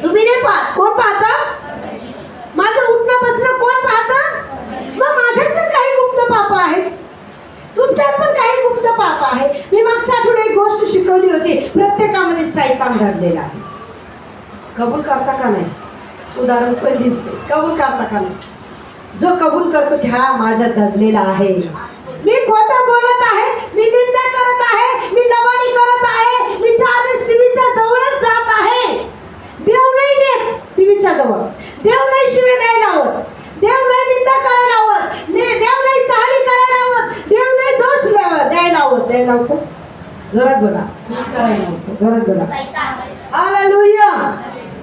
तुम्ही नाही पाहत, कोण पाहतं? माझं उठणं बसणं कोण पाहतं? मग माझ्यात पण काही गुप्त पाप आहेत, तुमच्यात पण काही गुप्त पाप आहे. मी मागच्या आठवड्यात एक गोष्ट शिकवली होती, प्रत्येकामध्ये सैतान दडलेला आहे. कबूल करता का नाही? उदाहरण पण दिले, कबूल करता का नाही? जो कबूल करतो की हा माझ्यात दडलेला आहे, मी खोटं बोलत आहे, मी निंदा करत आहे, मी लबाडी करत आहे, मी 4 वेळेस टीव्हीच्या जवळच जात आहे, देव नाही नेत टीव्हीच्या जवळ, देव नाही शिवे द्यायला लावत, देव नाही निंदा करायला लावत, देव नाही चाहणी करायला लावत, देव नाही दोष द्यायला लावत. द्यायला लावतो घरात बोला, करायला लावतो घरात बोला. Hallelujah,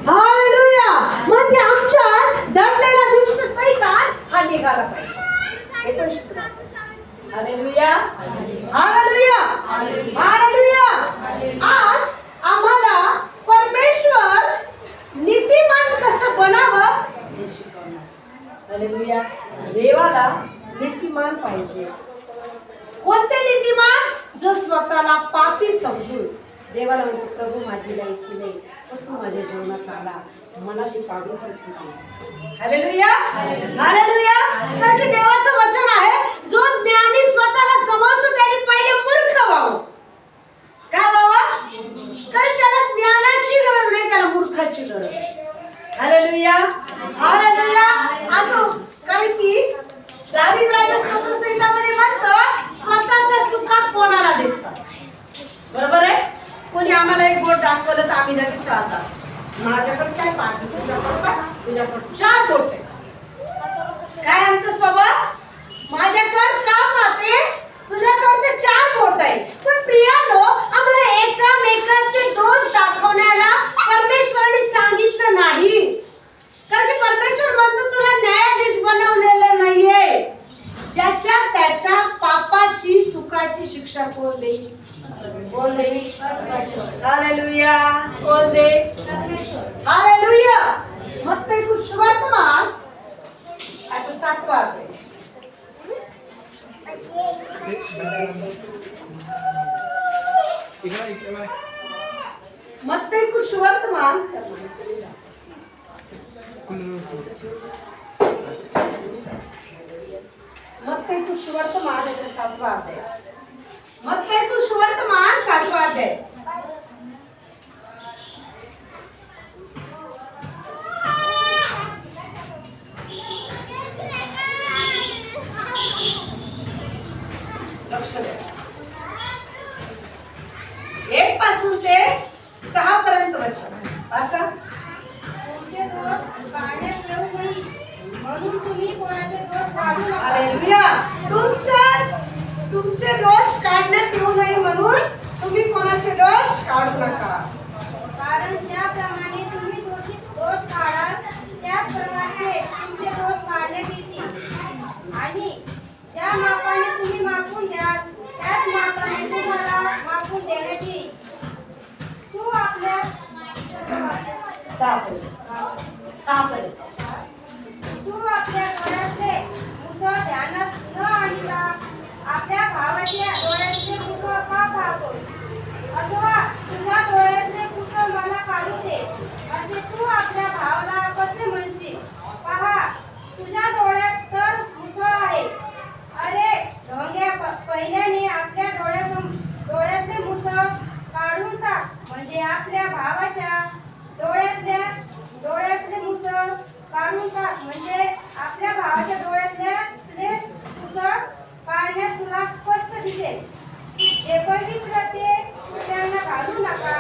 hallelujah. म्हणजे आमच्या दडलेला दुष्ट सैतान हा निघाला पाहिजे. हे पण शिकवा. Hallelujah, hallelujah, hallelujah. आज आम्हाला परमेश्वर नीतिमान कसं बनावं हे शिकवणार. हालेलुया. देवाला नीतिमान पाहिजे. कोणते नीतिमान? जो स्वतःला पापी समजून देवाला म्हणतो, प्रभू माझी लायकी नाही, पण तू माझ्या जीवनात आला, मला ती पाडून पडते. Hallelujah, hallelujah. कारण की देवाचं वचन आहे, जो ज्ञानी स्वतःला समजतो त्याने पहिले मूर्ख व्हावं. काय व्हावं? कारण त्याला ज्ञानाची गरज नाही, त्याला मूर्खाची गरज. Hallelujah, hallelujah. असं कारण की दावीद राजा स्तोत्र संहितामध्ये म्हणतो, स्वतःच्या चुका कोणाला दिसतात. बरोबर आहे? कोणी आम्हाला एक बोट दाखवलं तर आम्ही लगेच विचारतात, माझ्याकडे काय पाहते, तुझ्याकडे 4 बोट आहे. काय आमचा स्वभाव? माझ्याकडे का पाहते, तुझ्याकडे 4 बोट आहे. पण प्रियानो, आम्हाला एकामेकांचे दोष दाखवण्याला परमेश्वराने सांगितलं नाही. कारण की परमेश्वर म्हणतो, तुला न्यायाधीश बनवलेलं नाहीये. ज्याच्या त्याच्या पापाची चुकाची शिक्षा कोण देईल? कोण देईल? हालेलुया. कोण देईल? हालेलुया. मत्ती सुवर्तमान आता 7वा अध्याय. मत्ती सुवर्तमान मत्ती सुवर्तमान 7वा अध्याय. मत्ती सुवर्तमान 7वा अध्याय. लक्ष द्या. 1 पासून ते 6 पर्यंत वचन वाचा. तुमचे दोष काढण्यात येऊ नये म्हणून तुम्ही कोणाचे दोष काढू नका. हालेलुया. तुमचे दोष काढण्यात येऊ नये म्हणून तुम्ही कोणाचे दोष काढू नका. कारण ज्याप्रमाणे तुम्ही दोष काढाल त्याच प्रकारचे तुमचे दोष काढण्यात येतील, आणि ज्या मापाने तुम्ही मापून द्याल त्याच मापाने तुम्हाला मापून देण्यात येईल. तू आपल्या डोळ्यातले मुसळ ध्यानात न आणता आपल्या भावाच्या डोळ्यातले मुसळ का पाहतो, अथवा तुझ्या डोळ्यातले मुसळ मला काढू दे असे तू आपल्या भावाला कसे म्हणशील. पहा, तुझ्या डोळ्यात तर मुसळ आहे. अरे ढोंग्या, पहिल्याने आपल्या डोळ्यातले मुसळ काढून टाक, म्हणजे आपल्या भावाच्या डोळ्यातले मुसळ काढून टाक, म्हणजे आपल्या भावाच्या डोळ्यातले मुसळ काढण्यात तुला स्पष्ट दिसेल. जे पवित्र ते दुसऱ्यांना घालू नका,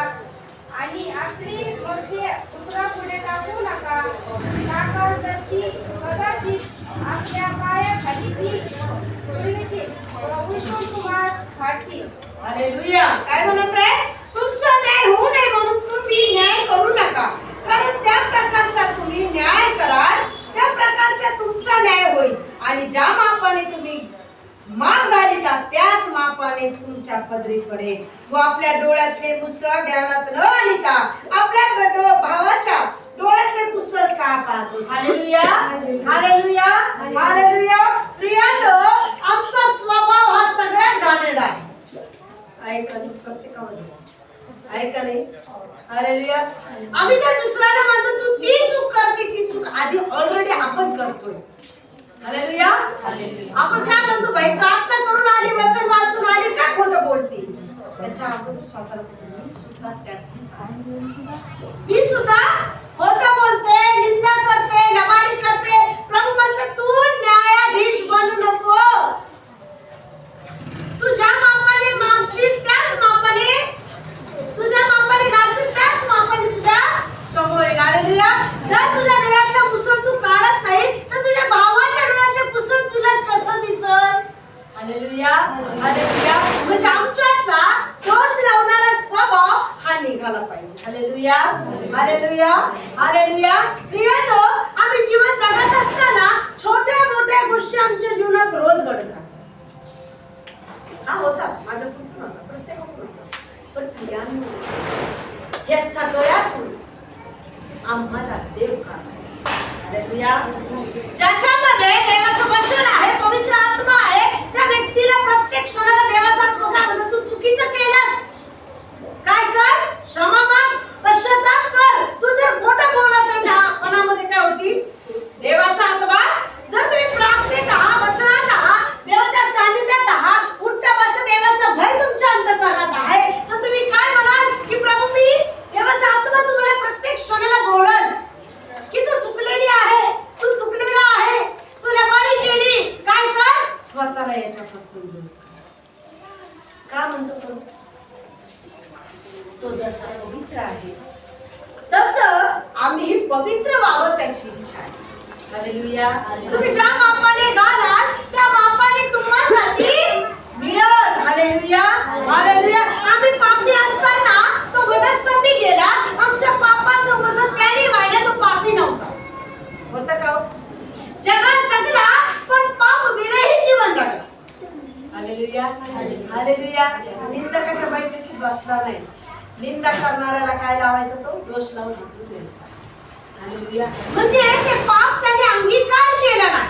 आणि आपली मूर्ती पुत्रापुढे टाकू नका. टाकाल तर ती कदाचित आपल्या पायाखाली ती तुडवितील व उलटून तुम्हाला फाडतील. हालेलुया. काय म्हणत आहे? तुमचा न्याय होऊ नये म्हणून तुम्ही न्याय करू नका. कारण त्या प्रकारचा तुम्ही न्याय कराल त्या प्रकारचा तुमचा न्याय होईल, आणि ज्या मापाने तुम्ही माप घालिता त्याच मापाने तुमच्या पदरी पडेल. तो आपल्या डोळ्यातले मुसळ ध्यानात न आणता आपल्या भावाच्या डोळ्यातले मुसळ का पाहतो. Hallelujah, hallelujah, hallelujah. प्रियांनो, आमचा स्वभाव हा सगळ्यात घाणेरडा आहे. ऐका प्रत्येकामध्ये, ऐका नाही. हालेलुया. आम्ही जर दुसऱ्यांना म्हणतो तू ती चूक करते, ती चूक आधी ऑलरेडी आपण करतोय. हालेलुया. आपण काय म्हणतो बाई, प्रार्थना करून आली, वचन वाचून आली, काय खोटं बोलते. त्याच्या अगोदर स्वतःला मी सुद्धा खोटं बोलते, निंदा करते, लबाडी करते. प्रभू म्हटलं तू न्यायाधीश बनू नको. तुझ्या मापाने मापशील त्याच मापाने, तुझ्या मापाने घालशील त्याच मापाने तुझ्या समोर येईल. हालेलुया. जर तुझ्या डोळ्यातलं पुसळ तू काढत नाही तर तुझ्या भावाच्या डोळ्यातलं पुसळ तुला कसं दिसल. हालेलुया. हालेलुया. म्हणजे आमच्यातला दोष लावणारा स्वभाव हा निघाला पाहिजे. हालेलुया. हालेलुया. हालेलुया. प्रियानो, आम्ही जीवन जगत असताना छोट्या मोठ्या गोष्टी आमच्या जीवनात रोज घडतात. हा होतात, माझ्याकडून पण होतात, प्रत्येकाकडून होतात. पण प्रियानो, या सगळ्यातून आम्हाला देव काढायचा. हालेलुया. ज्याच्यामध्ये देवाचं वचन आहे, पवित्र आत्मा आहे, त्या व्यक्तीला प्रत्येक क्षणाला देवाचा आत्मा काय म्हणतो, तू चुकीचं केलंस, काय कर, क्षमा माग, पश्चाताप कर. तू जर खोटं बोलत नाही, त्या मनामध्ये काय होती, देवाचा आत्मा. जर तुम्ही प्रार्थनेत आहात, वचनात आहात, देवाच्या सानिध्यात आहात, उठता बसता देवाचा भय तुमच्या अंतःकरणात आहे, तर तुम्ही काय म्हणाल की प्रभू, मी देवाचा आत्मा तुम्हाला प्रत्येक क्षणाला बोलल की तू चुकलेली आहे, तू चुकलेला आहे, तू लबाडी केली, काय कर, स्वतःला याच्यापासून दूर. का म्हणतो प्रभू, तो जसा पवित्र आहे तसं आम्ही पवित्र व्हावं, त्याची इच्छा आहे. हालेलुया. तुम्ही ज्या मापाने घालाल त्या मापाने तुम्हासाठी मिळेल. हालेलुया. हालेलुया. आम्ही पापी असताना तो वधस्तंभी गेला, आमच्या पापाचं वजन त्याने वाहिलं, तो पापी नव्हता. होतं का? जगात जगला पण पाप विरहित जीवन जगला. हालेलुया. हालेलुया. निंदकाच्या बैठकीत बसला नाही. निंदा करणाऱ्याला काय लावायचा, तो दोष लावून द्यायचा. हालेलुया. म्हणजे ते पाप त्याने अंगीकार केला नाही,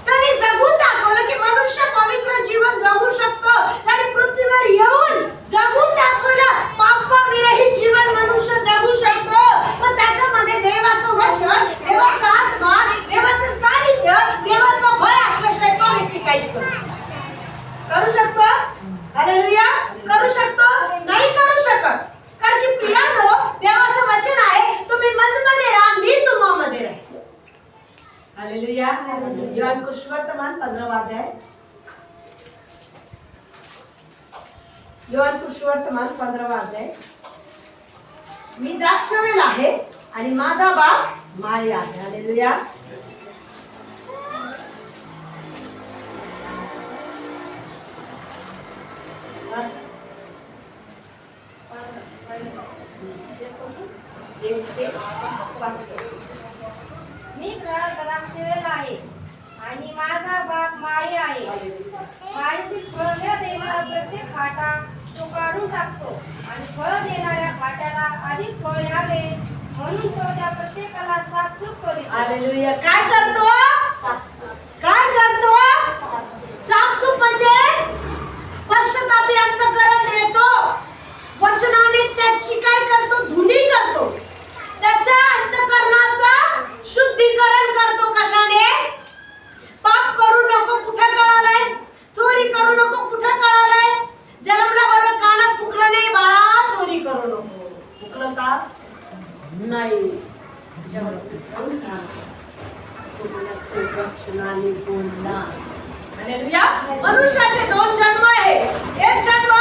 त्याने जगून दाखवलं की मनुष्य पवित्र जीवन जगू शकतो. त्याने पृथ्वीवर येऊन जगून दाखवलं, पापविरहित जीवन मनुष्य जगू शकतो. पण त्याच्यामध्ये देवाचं वचन, देवाचा आत्मा, देवाचं सानिध्य, देवाचं भय असल्याशिवाय तो व्यक्ती काहीच करू शकतो. हालेलुया. करू शकतो? नाही करू शकत. कारण की प्रियानो, देवाचं वचन आहे, तुम्ही माझ्यामध्ये राहा, मी तुम्हामध्ये राहील. हालेलुया. योहान सुसमाचार 15वा अध्याय. योहान सुसमाचार 15वा अध्याय. मी द्राक्षवेल आहे आणि माझा बाप माळी आहे. हालेलुया. मी द्राक्षवेल आहे आणि माझा बाप माळी आहे. माळीतील फळ न देणारा प्रत्येक फाटा तो काढून टाकतो आणि फळ देणाऱ्या फाट्याला अधिक फळ यावे म्हणून तो त्या प्रत्येकाला साफसूफ करीत. हालेलुया. काय करतो? काय करतो? साफसूफ म्हणजे पश्चातापी अंतःकरण देतो. वचनाने त्याची काय करतो? धुनी करतो. त्याच्या अंतःकरणाचा शुद्धीकरण करतो. कशाने? पाप करू नको कुठे कळालंय? चोरी करू नको कुठे कळालंय? जन्मला बरं कानात फुकलं नाही, बाळा चोरी करू नको. फुकलं का? नाही. वचनाने बोलला. हालेलुया. मनुष्याचे 2 जन्म आहे. एक जन्म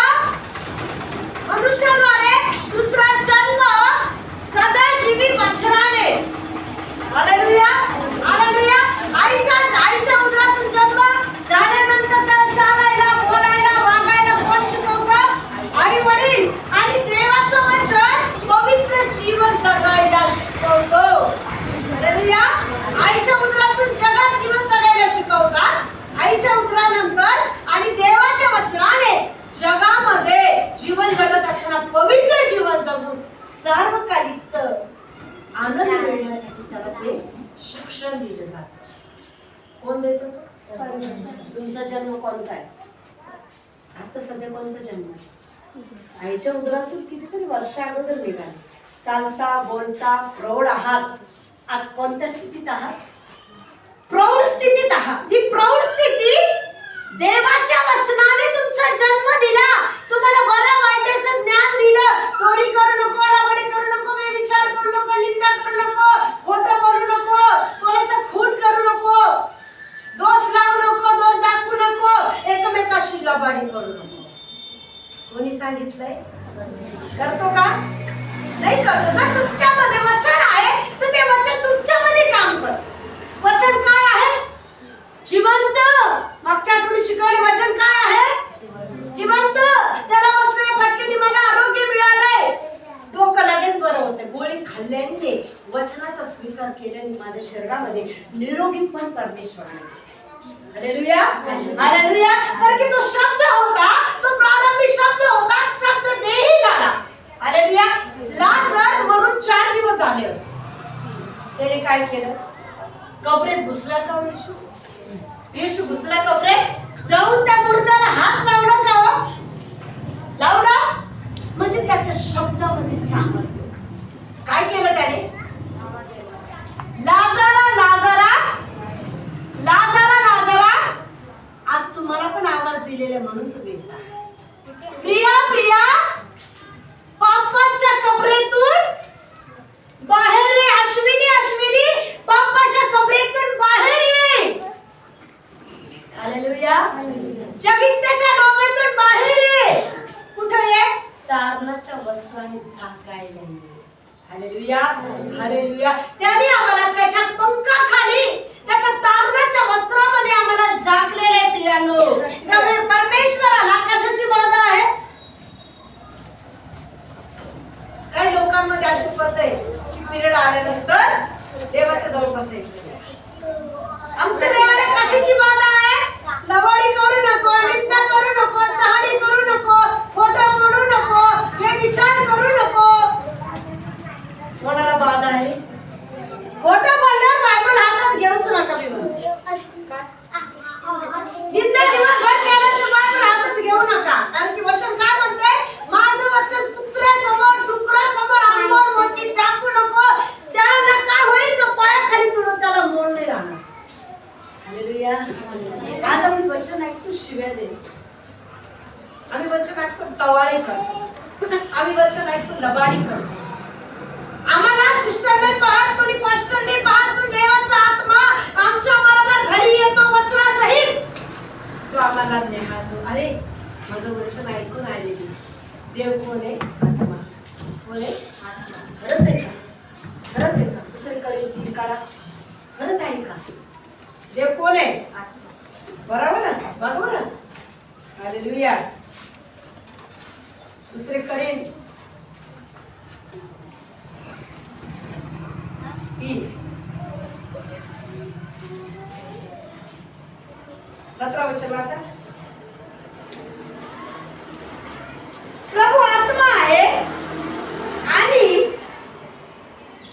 मनुष्याद्वारे, दुसरा जन्म सदाजीवी वचनाने. हालेलुया. हालेलुया. आईच्या उदरातून जन्म झाल्यानंतर त्याला चालायला, बोलायला, वागायला कोण शिकवतं? आई वडील. आणि देवाचं वचन पवित्र जीवन जगायला शिकवतो. हालेलुया. आईच्या उदरातून जगात जीवन जगायला शिकवतात. आईच्या उदरानंतर आणि देवाच्या वचनाने जगामध्ये जीवन जगत असताना पवित्र जीवन जगून सार्वकालिक आनंद मिळण्यासाठी त्याला ते शिक्षण दिलं जातं. कोण देतो? तो तुमचा जन्म कोणता आहे? आता सध्या कोणता जन्म आहे? आईच्या उदरातून कितीतरी वर्ष अगोदर निघाले. चालता बोलता प्रौढ आहात. आज कोणत्या स्थितीत आहात? प्रौढ स्थितीत आहात. ही प्रौढ स्थिती देवाच्या वचनाने तुमचा जन्म दिला, तुम्हाला बरं वाईटाचं ज्ञान दिलं. चोरी करू नको, लबाडी करू नको, व्यभिचार करू नको, निंदा करू नको, खोटं बोलू नको, कोणाचा खून करू नको, दोष लावू नको, दोष दाखवू नको, एकमेकाशी लबाडी करू नको. कोणी सांगितलंय? करतो का? नाही करतो. जर तुमच्यामध्ये वचन आहे तर ते वचन तुमच्यामध्ये काम करतं. वचन काय आहे? जिवंत. मागच्या आठवडी शिकवले वचन काय आहे? जिवंत. त्याला बसलेल्या फटकेने मला आरोग्य मिळालंय. डोकं लगेच बरं होतं. गोळी खाल्ल्याने, वचनाचा स्वीकार केल्याने माझ्या शरीरामध्ये निरोगीपण परमेश्वराने. Hallelujah, hallelujah. कारण की तो शब्द होता, तो प्रारंभी शब्द होता, शब्द देही झाला. हालेलुया. लाजर मरून 4 दिवस झाले होते. त्याने काय केलं? कबरेत घुसला का येशू? येशू घुसला कबरेत, जाऊन त्या मुर्द्याला हात लावला का हो? लावला म्हणजे त्याच्या शब्दामध्ये सामर्थ्य. काय केलं त्याने? लाजरा लाजरा लाजरा लाजरा. आज तुम्हाला पण आवाज दिलेला म्हणून तुम्ही येता. प्रिया प्रिया, पापाच्या कबरेतून बाहेर ये. अश्विनी अश्विनी, पापाच्या कबरेतून बाहेर ये. हालेलुया. जगित्याच्या डोक्यातून बाहेर ये. कुठे ये? तारणाच्या वस्त्राने झाकायला ये. Hallelujah, hallelujah. त्याने आम्हाला त्याच्या पंखाखाली, त्याच्या तारणाच्या वस्त्रामध्ये आम्हाला झाकलेले. प्रियानो, परमेश्वराला कशाची बाधा आहे? काही लोकांमध्ये अशी पद्धत आहे की पिरियड आल्यानंतर देवाच्या जवळ बसायचं. आमच्या देवाला कशाची बाधा आहे? लबाडी करू नको, निंदा करू नको, चहाडी करू नको, खोटं बोलू नको, व्यभिचार करू नको. कोणाला बाधा आहे? खोटं बोलल्यावर बायबल हातात घेऊच नका. मी म्हणतो निंदा दिवसभर केलं तर बायबल हातात घेऊ नका. कारण की वचन काय म्हणतंय? माझं वचन कुत्र्यासमोर, डुकरासमोर अंबोल मोती टाकू नको. त्याला काय होईल? तो पायाखाली तुडून त्याला मोड नाही राहणार. हालेलुया. आज आम्ही वचन ऐकतो, शिव्या देतो. आम्ही वचन ऐकतो, टवाळे करतो. आम्ही वचन ऐकतो, लबाडी करतो. आम्हाला सिस्टर नाही पाहत, कोणी पास्टर नाही पाहत, पण देवाचा आत्मा आमच्या बरोबर घरी येतो वचनासहित. तो आम्हाला नेहातो. अरे माझं वचन ऐकून आलेली. देव कोण आहे? आत्मा. कोण आहे? आत्मा. खरंच आहे का? खरंच आहे का? दुसरीकडे तीन काढा. खरंच आहे का? देव कोण आहे? आत्मा. बरोबर आहे? बरोबर आहे. हालेलुया. दुसरीकडे 17 वचन वाचा. प्रभू आत्मा आहे आणि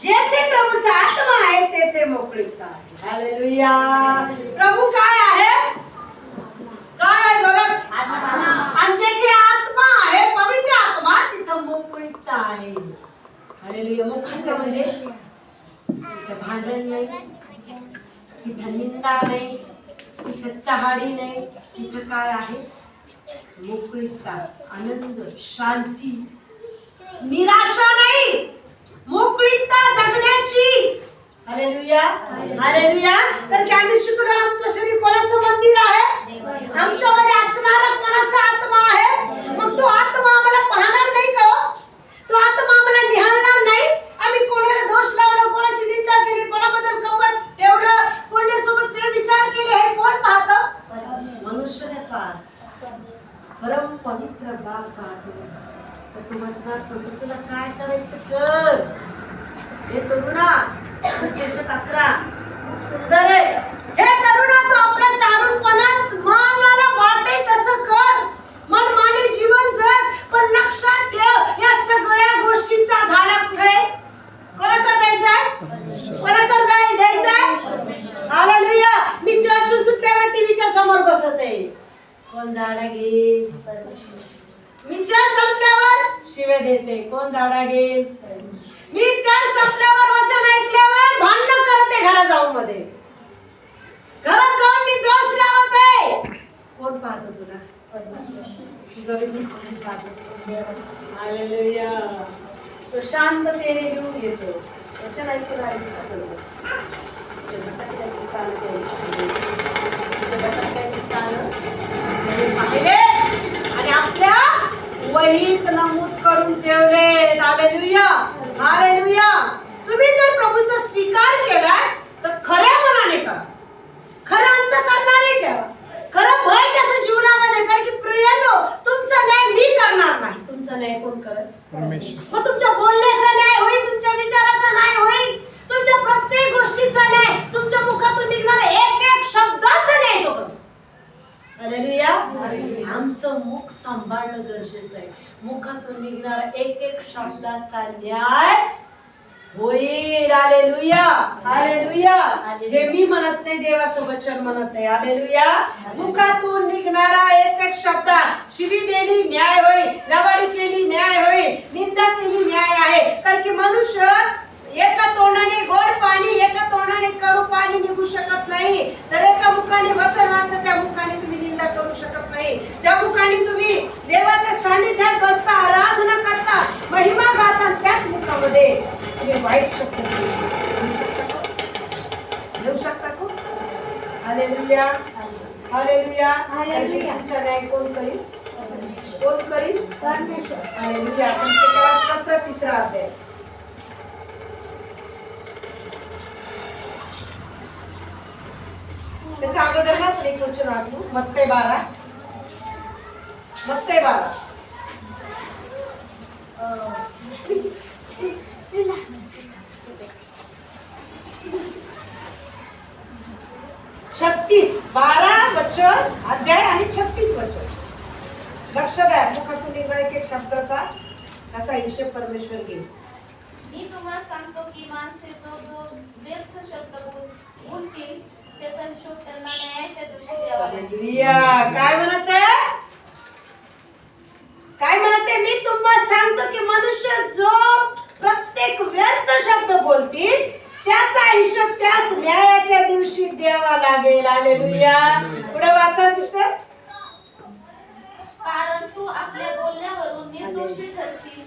जेथे प्रभूचा आत्मा आहे तेथे मोकळीकता आहे. हालेलुया. प्रभू काय आहे? काय आहे जगत? आत्मा. आणि जेथे आत्मा आहे, पवित्र आत्मा, तिथं मोकळीकता आहे. हालेलुया. मोकळीकता म्हणजे तिथं भांडण नाही, तिथं निंदा नाही, तिथं चहाडी नाही. तिथं काय आहे? मोकळीकता, आनंद, शांती, निराशा नाही, मोकळीकता जगण्याची. Hallelujah, hallelujah. तर की आम्ही शिकलो, आमचं शरीर कोणाचं मंदिर आहे? आमच्यामध्ये असणारा कोणाचा आत्मा आहे? मग तो आत्मा आम्हाला पाहणार नाही का? तो आत्मा आम्हाला निहाळणार नाही? आम्ही कोणाला दोष लावला, कोणाची निंदा केली, कोणाबद्दल कपट ठेवलं, कोणासोबत व्यभिचार केले, हे कोण पाहतं? मनुष्य नाही पाहत. परम पवित्र बाप पाहतो. तर तू वचनात म्हणतो, तुला काय करायचं कर. हे तरुणा, उपदेशात 11 खूप सुंदर आहे. हे तरुणा, तू आपल्या तारुणपणात मनाला वाटेल तसं कर. मनमानी जीवन जग, पण लक्षात ठेव, या सगळ्या गोष्टीचा झाडा कुठे? कोणाकडे द्यायचाय? कोणाकडे द्यायचाय? हालेलुया. मी चर्च सुटल्यावर टीव्हीच्या समोर बसत आहे. कोण झाडा घेईल? मी चर्च संपल्यावर शिव्या देते. कोण झाडा घेईल? हालेलुया. तो शांततेने लिहून घेतो. वचन ऐकून आयुष्य करतोस. तुझे भटकण्याचे स्थान तुझे भटकण्याचे स्थान पाहिले आणि आपल्या वहीत नमूद करून ठेवले. हालेलुया. हालेलुया. तुम्ही जर प्रभूचा स्वीकार केला तर खऱ्या मनाने करा, खरं अंतःकरणाने ठेवा, खरं भय त्याच्या जीवनामध्ये करा. की प्रियांनो, तुमचा न्याय मी करणार नाही. तुमचा न्याय कोण करेल? परमेश्वर. मग तुमच्या बोलण्याचा न्याय होईल, तुमच्या विचाराचा न्याय होईल, तुमच्या प्रत्येक गोष्टीचा न्याय, तुमच्या मुखातून निघणारा एक एक शब्दाचा न्याय तो करेल. हालेलुया. आमचं मुख सांभाळणं गरजेचं आहे. मुखातून निघणारा एक एक शब्दाचा न्याय होईल. हालेलुया. हालेलुया. हे मी म्हणत नाही, देवाचं वचन म्हणत नाही. हालेलुया. मुखातून निघणारा एक एक शब्द, शिवी दिली न्याय होईल, लबाडी केली न्याय होईल, निंदा केली न्याय आहे. कारण की मनुष्य एका तोंडाने गोड पाणी, एका तोंडाने कडू पाणी निघू शकत नाही. तर एका मुखाने वचन असतं, त्या मुखाने तुम्ही निंदा करू शकत नाही. त्या मुखाने तुम्ही देवाच्या सानिध्यात बसता, आराधना करता, महिमा गाता, त्याच मुखामध्ये तुम्ही वाईट शब्द घेऊ शकता का? हालेलुया. हालेलुया. तुमचा न्याय कोण करील? कोण करील? हालेलुया. पंचकरात 3रा अध्याय. त्याच्या अगोदर ना एक वचन वाचू. मत्ते 12. मत्ते 12. 12 वचन अध्याय आणि 36 वचन. लक्ष द्या. मुखातून निघणाऱ्या एक शब्दाचा असा हिशेब परमेश्वर घेईल. मी तुम्हाला सांगतो की माणसे जो व्यर्थ शब्द बोलतील त्याचा हिशोब त्यांना न्यायाच्या दिवशी द्यावा लागेल. हालेलुया. काय म्हणते? काय म्हणते? मी तुम्हाला सांगतो की मनुष्य जो प्रत्येक व्यर्थ शब्द बोलतील त्याचा हिशोब त्यास न्यायाच्या दिवशी द्यावा लागेल. हालेलुया. पुढे वाचा सिस्टर. कारण तू आपल्या बोलण्यावरून निर्दोषी ठरशील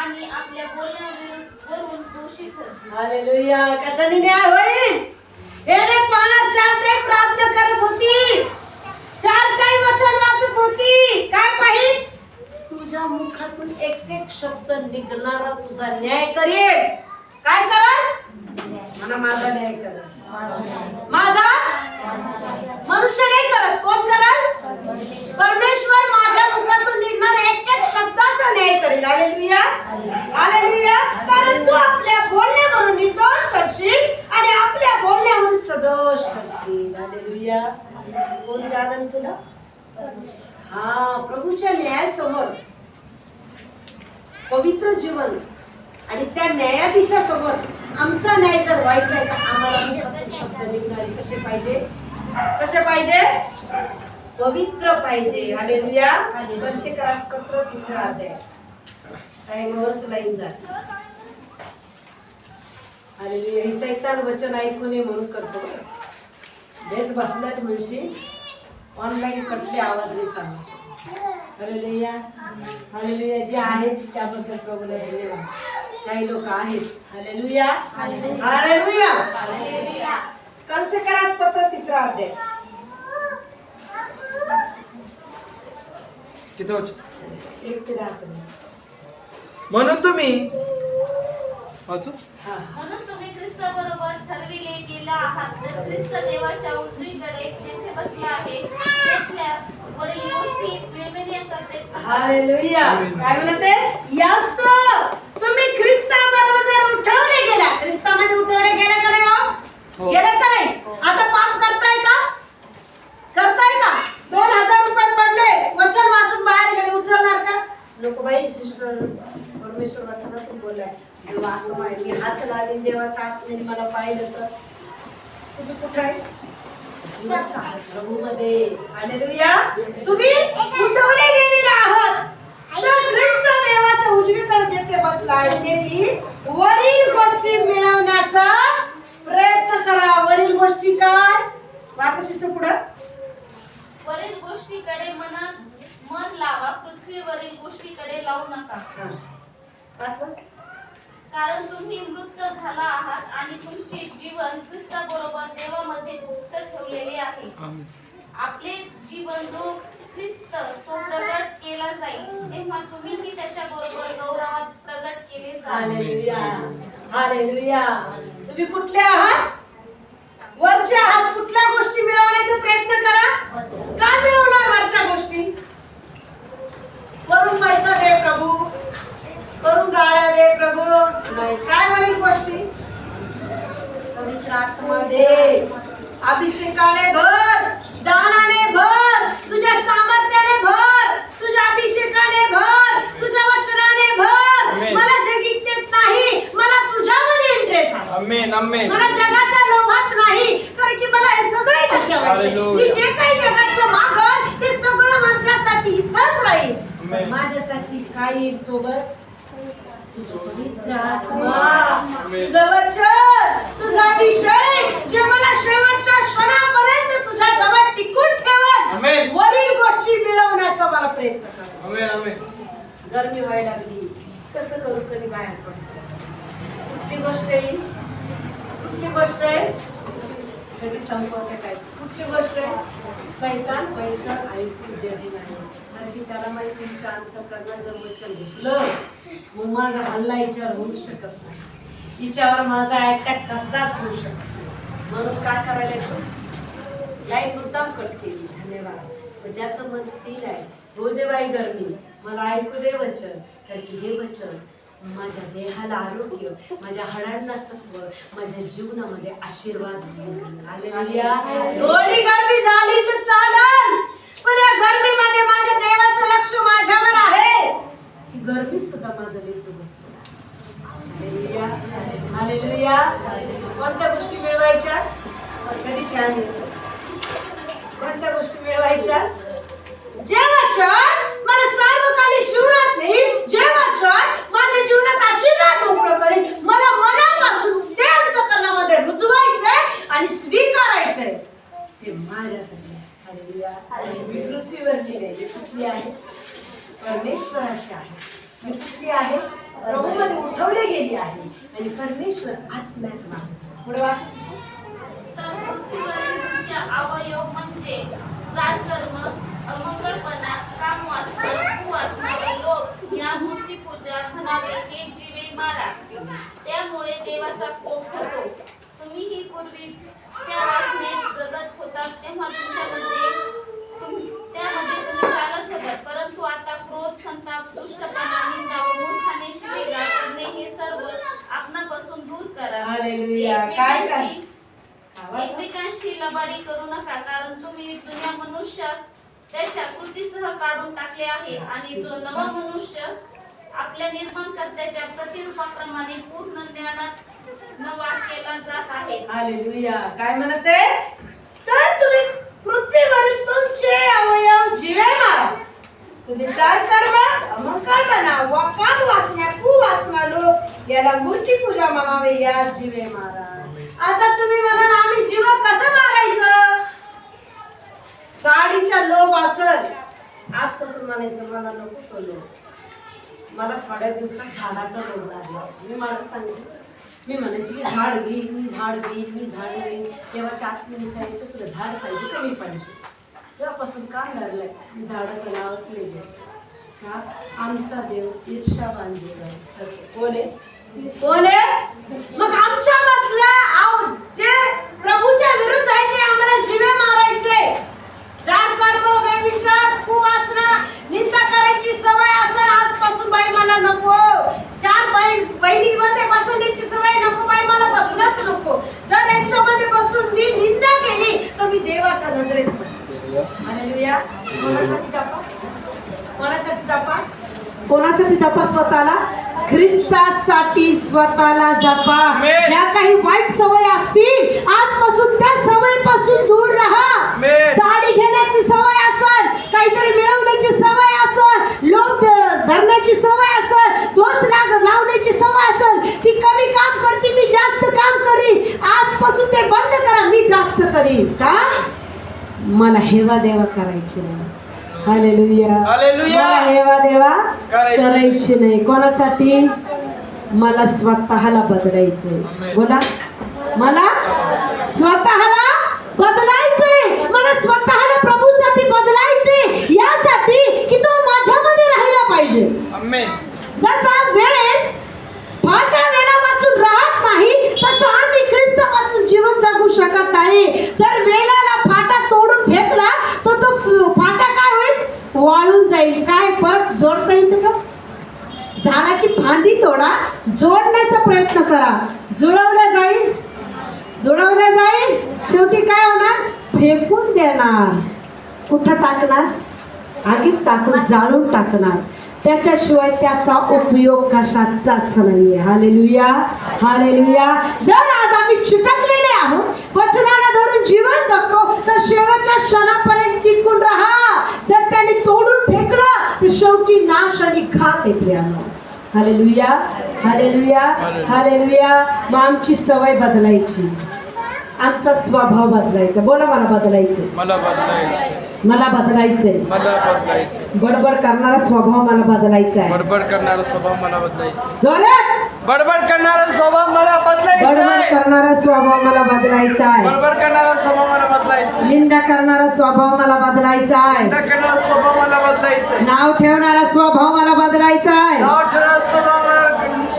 आणि आपल्या बोलण्यावरून दोषी ठरशील. हालेलुया. कशाने न्याय होईल? येणे पाण्यात 4 टाइम प्रार्थना करत होती, 4 टाइम वचन वाचत होती. काय पाहिजे? तुझ्या मुखातून एक एक शब्द निघणारा तुझा न्याय करेल. काय करेल? म्हणा माझा न्याय करेल. माझा मनुष्य नाही करत. कोण करेल? परमेश्वर माझ्या मुखातून निघणाऱ्या एक एक शब्दाचा न्याय करेल. हालेलुया. हालेलुया. कारण तू आपल्या बोलण्यावरून निर्दोष ठरशील आणि आपल्या बोलण्यावरून सदोष ठरशील. हालेलुया. कोण जाणन तुला? हा, प्रभूच्या न्यायासमोर पवित्र जीवन आणि त्या न्यायाधीशासमोर आमचा न्याय जर व्हायचा आहे तर आम्हाला शब्द निघणारे कसे पाहिजे? कसे पाहिजे? पवित्र पाहिजे. हालेलुया. पंचकरात 3रा अध्याय. टाइमवरच लाईन जा. हालेलुया. हे सैतान वचन ऐकू नये म्हणून करतो. हेच बसल्यात म्हणशी ऑनलाईन कटले आवाज नाही चांगला. हालेलुया. हालेलुया. जे आहेत त्याबद्दल प्रभूला धन्यवाद. काही लोक आहेत. हालेलुया. हालेलुया. पंचकरात 3रा अध्याय. किती वाच? 1 ते 10. म्हणून तुम्ही वाचू. म्हणून तुम्ही ख्रिस्ताबरोबर ठरविले गेला आहात. जर ख्रिस्त देवाच्या उजवीकडे जेथे बसला आहे तेथल्या वरील गोष्टी मिळविण्याचा प्रयत्न करा. हालेलुया. काय म्हणते? यास्त तुम्ही ख्रिस्ताबरोबर जर उठवले गेला. ख्रिस्तामध्ये उठवले गेले का नाही? हो. गेले का नाही? आता पाप करताय का? करताय का? 2000 रुपये पडले, वचन वाचून बाहेर गेले, उचलणार का? नको बाई. सिस्टर परमेश्वर वचनातून बोललाय. देवा आत्मा आहे. मी हात लावीन देवाच्या आत्म्याने मला पाहिलं तर तुम्ही कुठं आहे? जिवंत आहात प्रभूमध्ये. हालेलुया. तुम्ही उठवले गेलेले आहात. तर ख्रिस्त देवाच्या उजवीकडे जेथे बसला आहे तेथे वरील गोष्टी मिळवण्याचा प्रयत्न करा. वरील गोष्टी काय? वाचा सिस्टर पुढे. वरील गोष्टीकडे मन लावा. पृथ्वीवरील गोष्टीकडे लावू नका. हा. पाचवं. कारण तुम्ही मृत झाला आहात आणि तुमचे जीवन ख्रिस्ताबरोबर देवामध्ये गुप्त ठेवलेले आहे. आपले जीवन जो ख्रिस्त तो प्रगट केला जाईल तेव्हा तुम्हीही त्याच्या बरोबर गौरवात प्रगट केले जाल. हालेलुया. हालेलुया. तुम्ही कुठले आहात? वरचे आहात. कुठल्या गोष्टी मिळवण्याचा प्रयत्न करा. काय मिळवणार वरच्या गोष्टी? वरून पैसा दे प्रभू, वरून गाड्या दे प्रभू. नाही. काय वरील गोष्टी? पवित्र आत्मा दे, अभिषेकाने भर, दानाने भर, तुझ्या सामर्थ्याने भर, तुझ्या अभिषेकाने भर, तुझ्या वचनाने भर. आमेन. मला जगितेत नाही, मला तुझ्यामध्ये इंटरेस्ट आहे. आमेन आमेन. मला जगाच्या लोभात नाही, कारण की मला हे सगळं इथं ठेवायचं. हालेलुया. मी जे काही जगाचं मागल ते सगळं माझ्यासाठी इथंच राहील. आमेन. माझ्यासाठी काय येईल सोबत? तुझं पवित्र आत्मा, आमेन. तुझं वचन, तुझा अभिषेक, जे मला शेवटच्या क्षणापर्यंत तुझ्या जवळ टिकून ठेवल. आमेन. वरील गोष्टी मिळवण्याचा मला प्रयत्न कर. आमेन आमेन. गरमी व्हायला लागली, कसं करू? कधी बाहेर पडतो. कुठली गोष्ट येईल? कुठली गोष्ट आहे? कधी संपवते काय? कुठली गोष्ट आहे? सैतान पैसा ऐकू देत नाही, कारण की त्याला माहिती तुमच्या अंतःकरणात जर वचन घुसलं मग माझा हल्ला हिच्यावर होऊ शकत नाही, हिच्यावर माझा अटॅक कसाच होऊ शकतो. म्हणून काय करायला येतो? लाईट मुद्दाम कट केली. धन्यवाद. पण ज्याचं मन स्थिर आहे, हो दे बाई गरमी, मला ऐकू दे वचन, कारण की हे वचन माझ्या देहाला आरोग्य, माझ्या हाडांना सत्व, माझ्या जीवनामध्ये आशीर्वाद घेऊन. हालेलुया. थोडी गरमी झाली तर चालेल, पण या गरमीमध्ये माझ्या देवाचं लक्ष माझ्यावर आहे. ही गरमी सुद्धा माझं लेकरू बसलं. हालेलुया. हालेलुया. कोणत्या गोष्टी मिळवायच्या? कधी फॅन येतो. कोणत्या गोष्टी मिळवायच्या? जे वचन मला सार्वकालिक जीवनात नाही, जे वचन माझ्या जीवनात आशीर्वाद मोकळं करेल, मला मनापासून ते अंतःकरणामध्ये रुजवायचंय आणि स्वीकारायचंय, ते माझ्यासाठी आहे. हालेलुया. मी पृथ्वीवरची नाही, मी कुठली आहे? परमेश्वराची आहे. मी कुठली आहे? प्रभूमध्ये उठवले गेली आहे आणि परमेश्वर आत्म्यात माझा. पुढे वाचा. तर पृथ्वीवरील तुमचे अवयव म्हणजे जातकर्म, अमंगळपणा, कामवासना, कुवासना, लोभ, या मूर्तीपूजा, धनावे हे जीवे मारा. त्यामुळे देवाचा कोप होतो. तुम्हीही पूर्वी त्या वासनेत जगत होतात तेव्हा त्यामध्ये तुम्ही चालत होतात, परंतु आता क्रोध, संताप, दुष्टपणा, निंदा व मूर्खाने शिवीगाळ करणे हे सर्व आपणापासून दूर करा. हालेलुया. काय काय? एकमेकांशी लबाडी करू नका, कारण तुम्ही जुन्या मनुष्यास त्याच्या कृतीसह काढून टाकले आहे आणि जो नवा मनुष्य आपल्या निर्माणकर्त्याच्या प्रतिरूपाप्रमाणे पूर्ण ज्ञानात नवा केला जात आहे. हालेलुया. काय म्हणते? तर तुम्ही पृथ्वीवरील तुमचे अवयव जीवे मारा. तुम्ही चार करवा, अमंगळपणा, काम वासना, कुवासना, लोभ याला मूर्ती पूजा म्हणावे, या जीवे मारा. आता तुम्ही म्हणाल आम्ही जीव कसं मारायचं? साडीच्या लोभ असत, आजपासून म्हणायचं मला नको तो लोभ, मला थोड्या दिवसात झाडाचा लोभ लागला. मी मला सांगितलं, मी म्हणायची मी झाड घेईन, मी झाड घेईन, मी झाड घेईन. तेव्हाच्या आत्मीने सांगितलं तुला झाड पाहिजे का मी पाहिजे? तेव्हापासून काय घडलंय? मी झाडाचं नावच नाही घेत. का? आमचा देव ईर्ष्यावान देव आहे. सत्य कोण आहे? कोण आहे? मग आमच्या मधल्या जे प्रभूच्या विरुद्ध आहे ते आम्हाला जीवे मारायचे. जार कर्म, व्यभिचार, कुवासना, निंदा करायची सवय असेल आजपासून बाई मला नको. चार बहिणींमध्ये बसण्याची सवय नको बाई, मला बसणंच नको. जर यांच्यामध्ये बसून मी निंदा केली तर मी देवाच्या नजरेत पडते. हालेलुया. कोणासाठी तपा? कोणासाठी तपा? कोणासाठी तपा? स्वतःला. ख्रिस्तासाठी स्वतःला जपा. ज्या काही वाईट सवय असतील आजपासून त्या सवयीपासून दूर राहा. साडी घेण्याची सवय असेल, काहीतरी मिळवण्याची सवय असेल, लोभ धरण्याची सवय असेल, दोष लावण्याची सवय असेल, ती कमी काम करते मी जास्त काम करीन, आजपासून ते बंद करा. मी जास्त करीन का? मला हेवा देवा करायची नाही. हालेलुया. हालेलुया. मला हेवा देवा करायची करायची नाही. कोणासाठी? मला स्वतःला बदलायचंय. आमेन. बोला, मला स्वतःला बदलायचंय. मला स्वतःला प्रभूसाठी बदलायचंय, यासाठी की तो माझ्यामध्ये राहिला पाहिजे. आमेन. जसा वेळ फाटा वेळापासून राहत नाही, तसं आम्ही ख्रिस्तापासून जीवन जगू शकत नाही. जर वेळाला फाटा तोडून फेकला तर तो फाटा काय होईल? वाळून जाईल. काय परत जोडता येतं का? झाडाची फांदी तोडा, जोडण्याचा प्रयत्न करा, जुळवल्या जाईल, जुळवल्या जाईल, शेवटी काय होणार? फेकून देणार. कुठं टाकणार? आगीत टाकून जाळून टाकणार. त्याच्याशिवाय त्याचा उपयोग कशाचाच नाहीये. Hallelujah, hallelujah. जर आज आम्ही चिटकलेले आहोत, वचनाला धरून जीवन जगतो, तर शेवटच्या क्षणापर्यंत टिकून राहा. जर त्याने तोडून फेकलं तर शेवटी नाश आणि घात येते. Hallelujah, hallelujah, hallelujah. मग आमची सवय बदलायची, आमचा स्वभाव बदलायचा. बोला, मला बदलायचं, मला बदलायचं, मला बदलायचंय. मला बदलायचं. बडबड करणारा स्वभाव मला बदलायचा आहे. बडबड करणारा स्वभाव मला बदलायचं. जोरात! बडबड करणारा स्वभाव मला बदलायचा बडबड आहे. करणारा स्वभाव मला बदलायचा आहे. बडबड करणारा स्वभाव मला बदलायचं. निंदा करणारा स्वभाव मला बदलायचा आहे. निंदा करणारा स्वभाव मला बदलायचं. नाव ठेवणारा स्वभाव मला बदलायचा आहे. नाव ठेवणारा स्वभाव मला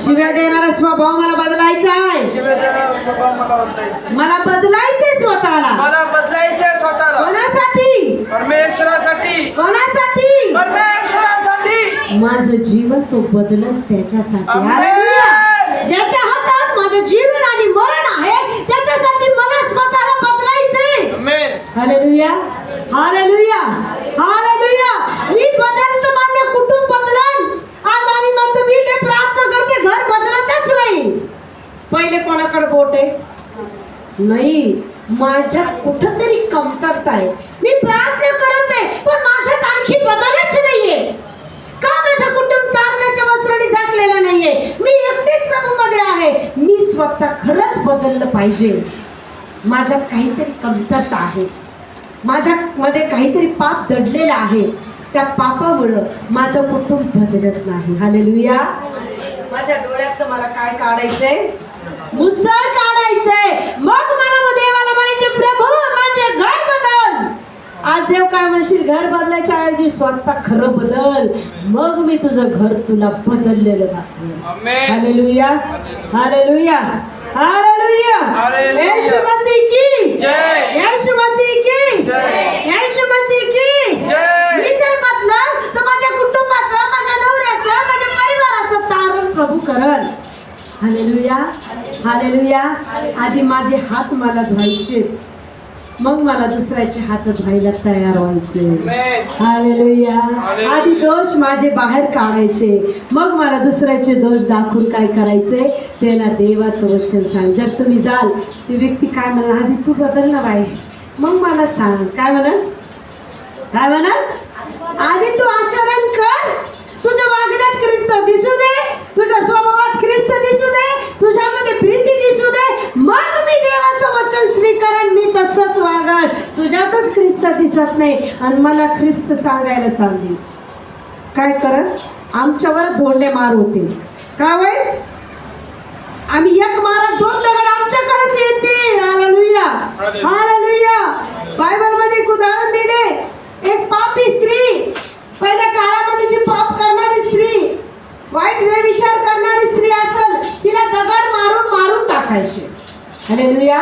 शिव्या देणारा स्वभाव मला बदलायचा आहे. शिव्या देणारा स्वभाव मला बदलायचं. मला बदलायचंय स्वतःला. मला बदलायचंय स्वतःला. कोणासाठी? परमेश्वरासाठी. कोणासाठी? परमेश्वरासाठी. माझं जीवन तो बदलत त्याच्यासाठी. आमेन. हालेलुया. ज्याच्या हातात माझं जीवन आणि मरण आहे, त्याच्यासाठी मला स्वतःला बदलायचंय. आमेन. Hallelujah, hallelujah, hallelujah. मी बदलतो, माझं कुटुंब बदलन. आज आम्ही म्हणतो मी लय प्रार्थना करते, घर बदलतच नाही. पहिले कोणाकडे बोट आहे? नाही, माझ्यात कुठंतरी कमतरता आहे. मी प्रार्थना करत आहे, पण माझ्यात आणखी बदलच नाहीये. का माझं कुटुंब तारणाच्या वस्त्राने झाकलेलं नाहीये? मी एकटीच प्रभूमध्ये आहे. मी स्वतः खरंच बदललं पाहिजे. माझ्यात काहीतरी कमतरता आहे, माझ्यामध्ये काहीतरी पाप दडलेलं आहे. त्या पापामुळं माझं कुटुंब बदलत नाही. हालेलुया. माझ्या डोळ्यातलं मला काय काढायचंय? मुसळ काढायचंय. मग मला देवाला म्हणायचे, प्रभू माझे घर बदल. आज देव काय म्हणशील? घर बदलायच्या ऐवजी स्वतः खरं बदल, मग मी तुझं घर तुला बदललेलं दाखवेन. Amen. Hallelujah, hallelujah, hallelujah. Hallelujah. Yeshu Masih की जय. येशू मसीह की जय. येशू मसीह की जय. मी जर बदलं तर माझ्या कुटुंबाचं, माझ्या नवऱ्याचं, माझ्या परिवाराचं तारण प्रभू करल. Hallelujah, hallelujah. आधी माझे हात मला धुवायचे, मग मला दुसऱ्याचे हात धुवायला तयार व्हायचे. आमेन. हालेलुया. हालेलुया. आधी दोष माझे बाहेर काढायचे, मग मला दुसऱ्याचे दोष दाखवून काय करायचे? त्याला देवाचं वचन सांग. जर तुम्ही जाल, ती व्यक्ती काय म्हणा, आधी तू बदल ना बाई, मग मला सांग. काय म्हणा, काय म्हणा? आधी तू आचरण कर. तुझ्या वागण्यात ख्रिस्त दिसू दे, तुझ्या स्वभावात ख्रिस्त दिसू दे, तुझ्यामध्ये प्रीती दिसू दे, मग मी देवाचं वचन स्वीकारण. मी तसंच वागल. तुझ्यातच ख्रिस्त दिसत नाही आणि मला ख्रिस्त सांगायला चालली. काय करत? आमच्यावर धोंडे मार होते. काय होईल? आम्ही एक मारत दोन दगड आमच्याकडेच येते. Hallelujah, hallelujah. बायबलमध्ये एक उदाहरण दिले. एक पापी स्त्री, पहिल्या काळामध्ये जी पाप करणारी स्त्री, वाईट व्यभिचार करणारी स्त्री असेल, तिला दगड मारून मारून टाकायचे. हालेलुया.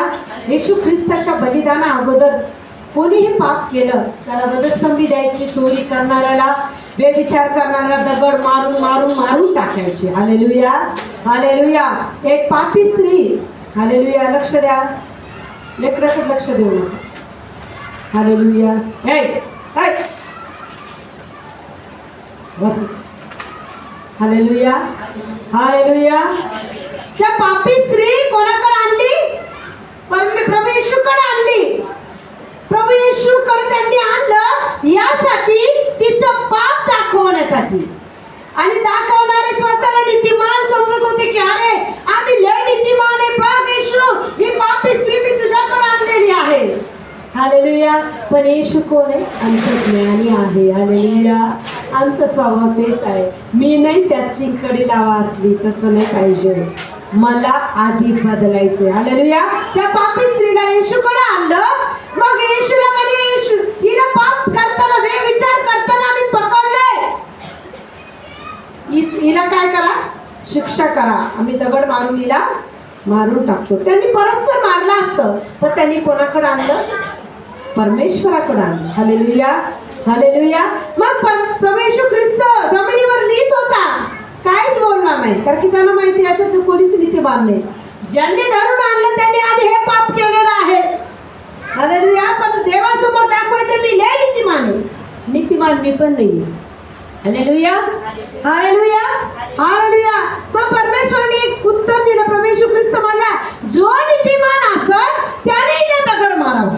येशू ख्रिस्ताच्या बलिदाना अगोदर कोणीही पाप केलं त्याला वधस्तंभी द्यायची. चोरी करणाऱ्याला, व्यभिचार करणाऱ्याला दगड मारून मारून मारून टाकायचे. Hallelujah, hallelujah. एक पापी स्त्री, हालेलुया. लक्ष द्या, लेकराकडे लक्ष देऊ नका. हालेलुया. हे बस. Hallelujah, hallelujah. त्या पापी स्त्री कोणाकडे आणली? प्रभू येशूकडे आणली. प्रभू येशूकडे त्यांनी आणलं यासाठी, तिचं पाप दाखवण्यासाठी. आणि दाखवणारे स्वतःला नीतिमान समजत होते की अरे आम्ही लय नीतिमान आहे. बघ येशू, ही पापी स्त्री मी तुझ्याकडे आणलेली आहे. हालेलुया. पण येशू कोण आहे? आमचं ज्ञानी आहे. हालेलुया. आमचा स्वभाव तेच आहे. मी नाही त्यातली कडी लावातली, तसं नाही पाहिजे. मला आधी बदलायचे. हालेलुया. त्या पापी स्त्रीला येशूकडे आणलं. मग येशूला म्हणे, येशू हिला पाप करताना विचार करताना आम्ही पकडले. हिला काय करा? शिक्षा करा. आम्ही दगड मारून हिला मारून टाकतो. त्यांनी परस्पर मारलं असतं, पण त्यांनी कोणाकडे आणलं? परमेश्वराकडे आणलं. हालेलुया. हालेलुया. मग प्रभू येशू ख्रिस्त जमिनीवर लिहित होता, काहीच बोलणार नाही, कारण की त्यांना माहिती याच्यात कोणीच नीतिमान नाही. ज्यांनी धरून आणलं त्यांनी आधी हे पाप केलेलं आहे. हालेलुया. पण देवासमोर दाखवायचं मी लय नीतिमान आहे. नीतिमान मी पण नाही. हालेलुया. हालेलुया. हालेलुया. मग परमेश्वराने एक उत्तर दिलं. प्रभू येशू ख्रिस्त म्हणला, जो नीतिमान असेल त्याने हिला दगड मारावा.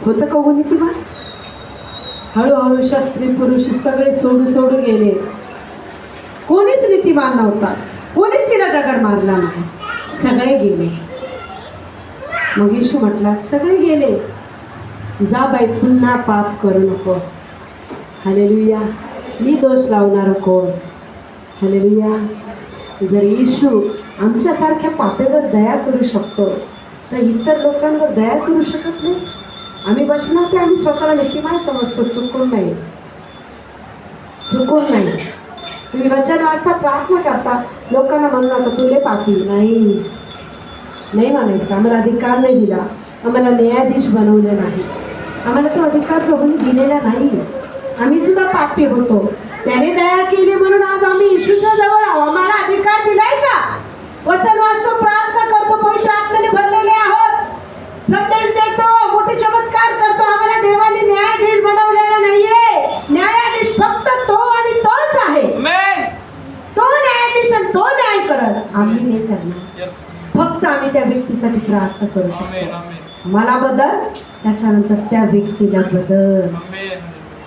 होतं का हो नीतिमान? हळूहळू शास्त्री पुरुष सगळे सोडू गेले. कोणीच नीतिमान नव्हता. कोणीच तिला दगड मारला नाही. सगळे गेले. मग येशू म्हटला, सगळे गेले, जा बाई, पुन्हा पाप करू नको. हालेलुया. मी दोष लावणार कोण? हालेलुया. जर येशू आमच्यासारख्या पापेवर दया करू शकतो, तर इतर लोकांवर दया करू शकत नाही. आम्ही वचनात आम्ही स्वतःला नीतिमान समजतो. चुकून नाही. तुम्ही वचन वाचता, प्रार्थना करता, लोकांना म्हणू नका तुले पापी. नाही म्हणायचं. आम्हाला अधिकार नाही दिला. आम्हाला न्यायाधीश बनवले नाही. आम्हाला तो अधिकार प्रभूंनी दिलेला नाही. आम्ही सुद्धा पापी होतो. त्याने दया केली म्हणून आज आम्ही येशूच्या जवळ आहोत. आम्हाला अधिकार दिलाय का? वचन वाचतो, प्रार्थना करतो, पवित्र आत्म्याने भरलेले आहोत, संदेश देतो, मोठे चमत्कार करतो. आम्हाला देवाने न्यायाधीश बनवलेला नाहीये. न्यायाधीश फक्त तो आणि तोच आहे. तो न्यायाधीश आणि तो न्याय करत. आम्ही नाही करणार. फक्त आम्ही त्या व्यक्तीसाठी प्रार्थना करू शकतो. मला बदल, त्याच्यानंतर त्या व्यक्तीला बदल.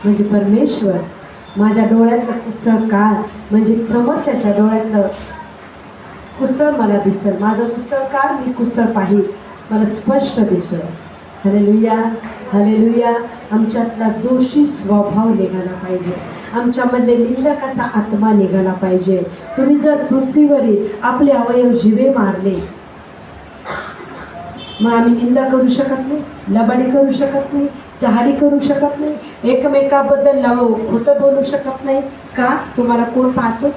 म्हणजे परमेश्वर माझ्या डोळ्यातलं कुसळ काळ, म्हणजे समोरच्याच्या डोळ्यातलं कुसळ मला दिसेल. माझं कुसळ काळ मी कुसळ पाहिजे, मला स्पष्ट दिसेल. हालेलुया. हालेलुया. आमच्यातला दोषी स्वभाव निघाला पाहिजे. आमच्यामध्ये निंदकाचा आत्मा निघाला पाहिजे. तुम्ही जर पृथ्वीवरील आपले अवयव जिवे मारले, मग आम्ही निंदा करू शकत नाही, लबाडी करू शकत नाही, चहाडी करू शकत नाही, एकमेकाबद्दल खोटं बोलू शकत नाही का? तुम्हाला कोण पाहतो?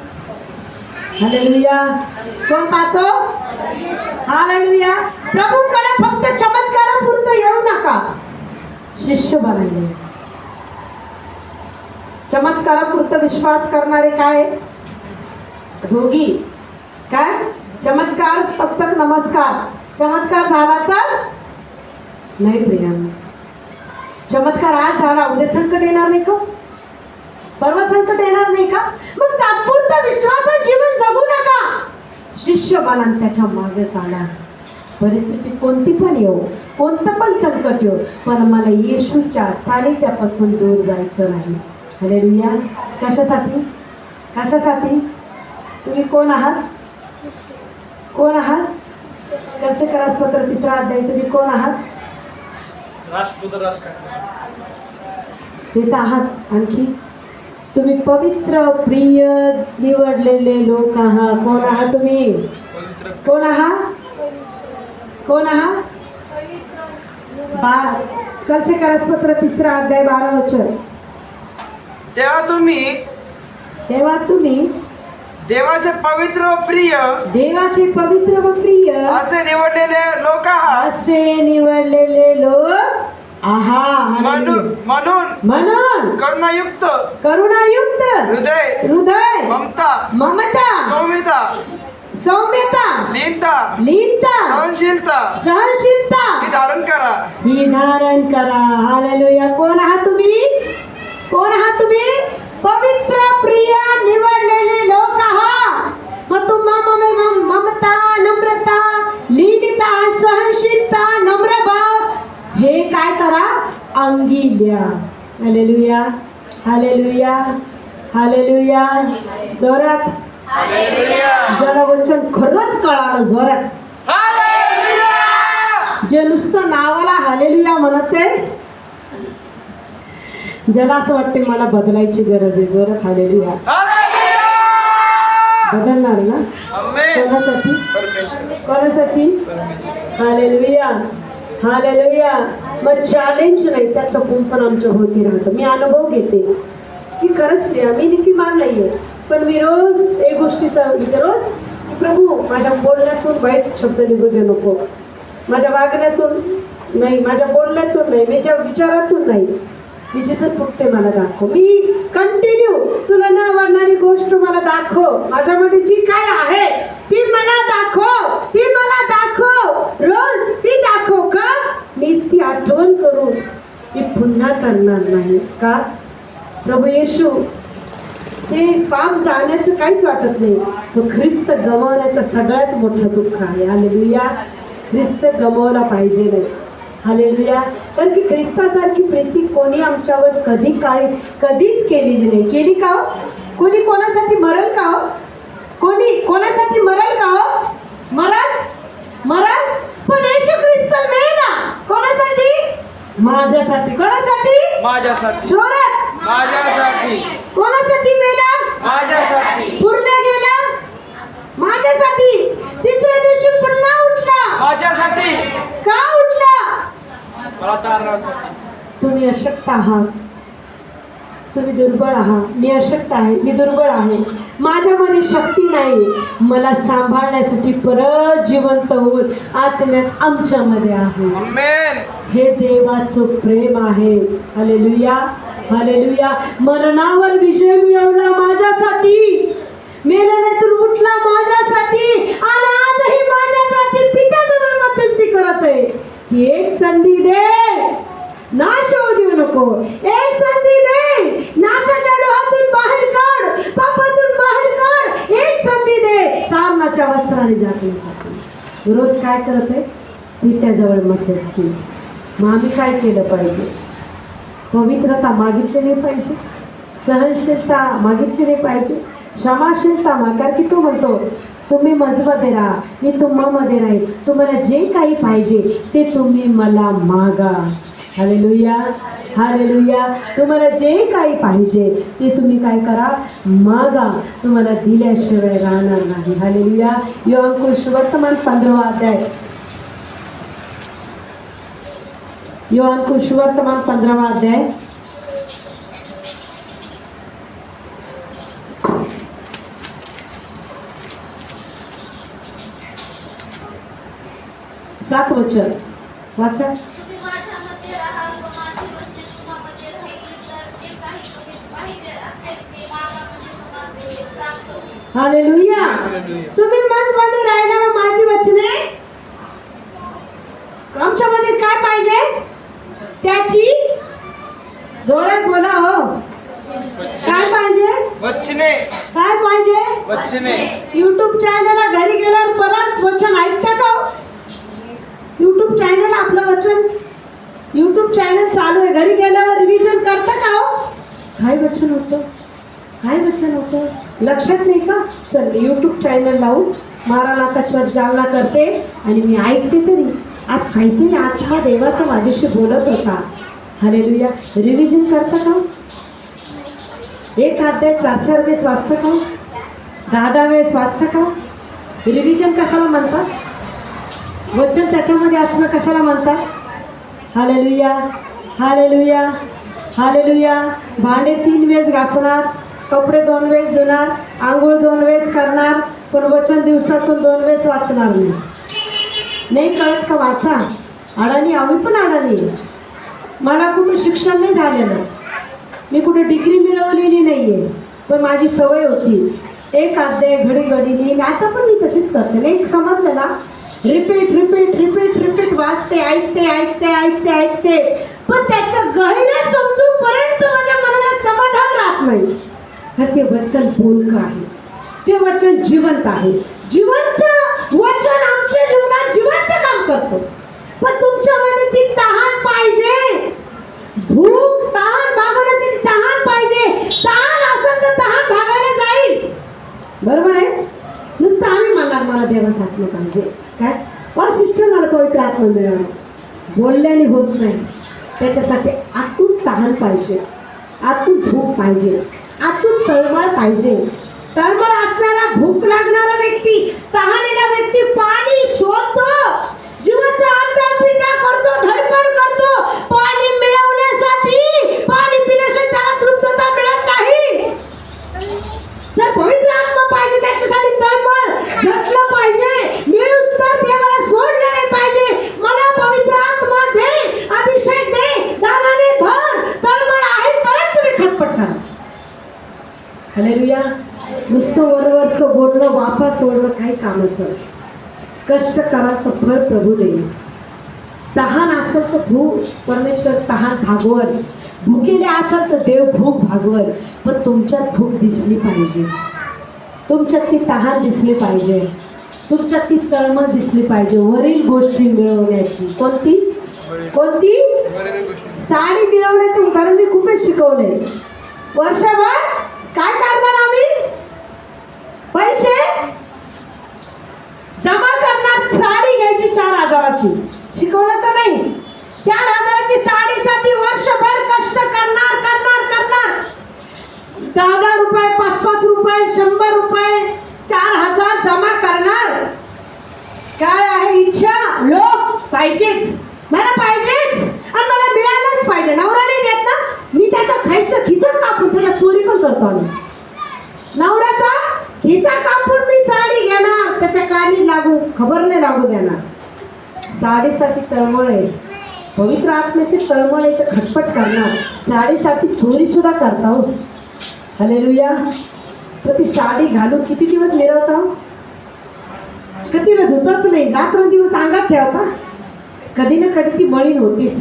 हालेलुया. कोण पाहतो? हालेलुया. प्रभूकडे फक्त चमत्कारापुरतं येऊ नका, शिष्य बनायले. चमत्कारापुरतं विश्वास करणारे काय? रोगी. काय? चमत्कार तब तक नमस्कार. चमत्कार झाला तर नाही प्रियांना. चमत्कार आज झाला, उद्या संकट येणार नाही का? परवा संकट येणार नाही का? मग तात्पुरता विश्वासात जीवन जगू नका. शिष्य बना, त्याच्या मागे चाला. परिस्थिती कोणती पण येऊ, कोणतं पण संकट येऊ, पण मला येशूच्या सानिध्यापासून दूर जायचं नाही. हालेलुया. कशासाठी? कशासाठी? तुम्ही कोण आहात? कोण आहात? कसे पत्र 3 अध्याय. तुम्ही कोण आहात? ते तर आहात. आणखी तुम्ही पवित्र, प्रिय, निवडलेले लोक आहात. कोण आहात तुम्ही? कोण आहात? कोण आहात? कसे पत्र 3 अध्याय 12 वचन. तेव्हा तुम्ही देवाचे पवित्र व प्रिय, देवाचे पवित्र व प्रिय असे निवडलेले लोक आहात. असे निवडलेले लोक आहात. म्हणून करुणायुक्त हृदय, ममता, सौम्यता, लीनता, सहनशीलता ही धारण करा. हालेलुया. कोण आहात तुम्ही? कोण आहात तुम्ही? पवित्र, प्रिय, निवडलेले लोक आहात. मग तुम्हाला ममता, नम्रता, लीनता, सहनशीलता, नम्र भाव हे काय करा? अंगी द्या. हालेलुया. हालेलुया. हालेलुया. जोरात जरा वचन खरंच कळालं. जोरात जे नुसतं नावाला हालेलुया म्हणत आहे, ज्याला असं वाटते मला बदलायची गरज आहे, जोरात हालेलुया हालेलुया! बदलणार ना. आमेन. कोणासाठी? परमेश्वर. कोणासाठी? Hallelujah hallelujah. मग चॅलेंज नाही, त्याचं कुंपण आमच्या होती राहतं. मी अनुभव घेते की खरंच प्रिया, मी नीतिमान नाहीये, पण मी रोज एक गोष्टीचा विचार, रोज की प्रभू माझ्या बोलण्यातून वाईट शब्द निघू दे नको, माझ्या वागण्यातून नाही, माझ्या बोलण्यातून नाही, माझ्या विचारातून नाही, मी जिथं चुकते मला दाखव. मी कंटिन्यू तुला न आवडणारी गोष्ट मला दाखव, माझ्यामध्ये जी काय आहे ती मला दाखव, ती मला दाखव, रोज ती दाखव. का? मी ती आठवण करून ती पुन्हा करणार नाही. का? प्रभू येशू, ते पाप जाण्याचं काहीच वाटत नाही, तो ख्रिस्त गमावण्याचं सगळ्यात मोठं दुःख आहे. हालेलुया. ख्रिस्त गमावला पाहिजे नाही. हालेलुया. कारण की ख्रिस्तासारखी प्रीती कोणी आमच्यावर कधीच केलेली नाही. केली का हो? कोणी कोणासाठी मरल का हो? कोणी कोणासाठी मरल का हो? मरल पण येशू ख्रिस्त मेला कोणासाठी? माझ्यासाठी. कोणासाठी? माझ्यासाठी. जोरात. माझ्यासाठी. कोणासाठी मेला? माझ्यासाठी. पुरला गेला माझ्यासाठी. तिसऱ्या दिवशी पुन्हा उठला माझ्यासाठी. का उठला? मला तारणासाठी. तुम्ही अशक्त आहात, तुम्ही दुर्बळ आहात. मी अशक्त आहे, मी दुर्बळ आहे, माझ्यामध्ये शक्ती नाही. मला सांभाळण्यासाठी परत जिवंत होऊन आत्म्यात आमच्यामध्ये आहे. आमेन. हे देवाचं प्रेम आहे. Hallelujah hallelujah. मरणावर विजय मिळवला माझ्यासाठी, मेल्यानंतर उठला माझ्यासाठी, आणि आजही माझ्यासाठी पित्याजवळ मध्यस्थी करत आहे. ही एक संधी दे, नाश होऊ देऊ नको. एक संधी दे, नाशाच्या डोहातून बाहेर काढ, पापातून बाहेर काढ. एक संधी दे, तारणाच्या वस्त्राने झाकण्यासाठी. रोज काय करत आहे? पित्याजवळ मध्यस्थी. मग आम्ही काय केलं पाहिजे? पवित्रता मागितली नाही पाहिजे, सहनशीलता मागितली नाही पाहिजे, क्षमाशीलता कारण की तो म्हणतो तुम्ही माझमध्ये राहा, मी तुम्हामध्ये राहील, तुम्हाला जे काही पाहिजे ते तुम्ही मला मागा. Hallelujah hallelujah. तुम्हाला जे काही पाहिजे ते तुम्ही काय करा? मागा. तुम्हाला दिल्याशिवाय राहणार नाही. हालेलुया. योहान सुवर्तमान 15वा अध्याय. योहान सुवर्तमान 15वा अध्याय. सात वचन वाचा. तुम्ही माझ्यामध्ये राहाल व माझी वचने तुम्हामध्ये राहिली, तर जे काही तुम्ही पाहिजे असेल ते मागा, म्हणजे तुम्हाला ते प्राप्त होईल. हालेलुया. तुम्ही माझ्यामध्ये राहिला व माझी वचने, आमच्यामध्ये काय पाहिजे? त्याची जोरात बोला हो. काय पाहिजे? वचने. काय पाहिजे? वचने. युट्यूब चॅनलला घरी गेल्यावर परत वचन ऐकता का? युट्यूब चॅनल आपलं वचन, युट्यूब चॅनल चालू आहे, घरी गेल्यावर रिव्हिजन करता का हो? काय वचन होतं? काय वचन होतं? लक्षात नाही का? चल युट्यूब चॅनल लावून मारानाथा चर्च जालना करते आणि मी ऐकते तरी आज काहीतरी आत्मा देवाचा माझ्याशी बोलत होता. हालेलुया. रिव्हिजन करता का? एक अध्याय 4-4 वेळेस वाचतं का? 10-10 वेळेस वाचतं का? रिव्हिजन कशाला म्हणतात? वचन त्याच्यामध्ये असणं कशाला म्हणतात? Hallelujah hallelujah hallelujah. भांडे 3 वेळेस घासणार, कपडे 2 वेळेस धुणार, आंघोळ 2 वेळेस करणार, पण वचन दिवसातून 2 वेळेस वाचणार नाही. नाही कळत का? वाचा. अडाणी, आम्ही पण अडाणी. मला कुठं शिक्षण नाही झालेलं, मी कुठे डिग्री मिळवलेली नाही आहे, पण माझी सवय होती एक अध्याय घडी आता पण मी तशीच करते. नाही समजलं ना? रिपीट वाचते, ऐकते, पण त्याचं गहिरं समजूपर्यंत माझ्या मनाला समाधान राहत नाही. तर ते वचन बोलकं आहे, ते वचन जिवंत आहे. जिवंत वचन आमच्या जीवनात जिवंत काम करतो. पण तुमच्यामध्ये ती तहान पाहिजे, भूक तहान भागवण्यासाठी तहान पाहिजे. तहान असेल तर तहान भागायला जाईल. बरोबर आहे? नुसतं आम्ही म्हणणार मला देवासारखं पाहिजे. काय वशिष्ठ मला पवित्र आत्मा मिळाला. बोलल्याने होत नाही, त्याच्यासाठी आतून तहान पाहिजे, आतून भूक पाहिजे, आतून तळमळ पाहिजे. तळमळ असणारा, भूक लागणारा व्यक्ती, तहानेला व्यक्ती पाणी शोधतो, जीवाचा आटापिटा करतो, धडपड करतो पाणी मिळवण्यासाठी. पाणी पिल्याशिवाय त्याला तृप्तता मिळत नाही. जर पवित्र आत्मा पाहिजे त्याच्यासाठी तळमळ घटलं पाहिजे, मिळून तर देवाला सोडलं नाही पाहिजे. मला पवित्र आत्मा दे, अभिषेक दे, दानाने भर. तळमळ आहे तरच तुम्ही खटपट करा. हालेलुया. नुसतं वरवरचं बोलणं, वापा सोडणं काही कामाचं. कष्ट करा तर फळ प्रभू देईल. तहान असेल तर भूक परमेश्वर तहान भागवल, भुकेले असाल तर देव भूक भागवल. पण तुमच्यात भूक दिसली पाहिजे, तुमच्यात ती तहान दिसली पाहिजे, तुमच्यात ती तळमळ दिसली पाहिजे वरील गोष्टी मिळवण्याची. कोणती कोणती? साडी मिळवण्याचं उदाहरण मी खूपच शिकवलंय. वर्षभर काय करणार आम्ही? पैसे जमा करणार, साडी घ्यायची 4,000ची. शिकवलं का नाही? 4,000ची साडीसाठी वर्षभर कष्ट करणार करणार करणार. 10 रुपये, 5 रुपये, 100 रुपये, 4,000 जमा करणार. काय आहे इच्छा? लोक पाहिजेच, मला पाहिजेच आणि मला मिळालंच पाहिजे. नवरा नाही देत ना, मी त्याचा खिसा कापून त्याला चोरी पण करतो आम्ही. नवऱ्याचा खिसा कापून मी साडी घेणार, त्याच्या कानी लागू, खबर नाही लागू देणार. साडीसाठी तळमळ आहे, पवित्र आत्म्याची तळमळ आहे तर खटपट करणार. साडीसाठी चोरी सुद्धा करता हो. हालेलुया. तर ती साडी घालून किती दिवस मिरवता? कधीला धुतच नाही, रात्रंदिवस अंगात ठेवता. कधी ना कधी ती मळीन होतीच.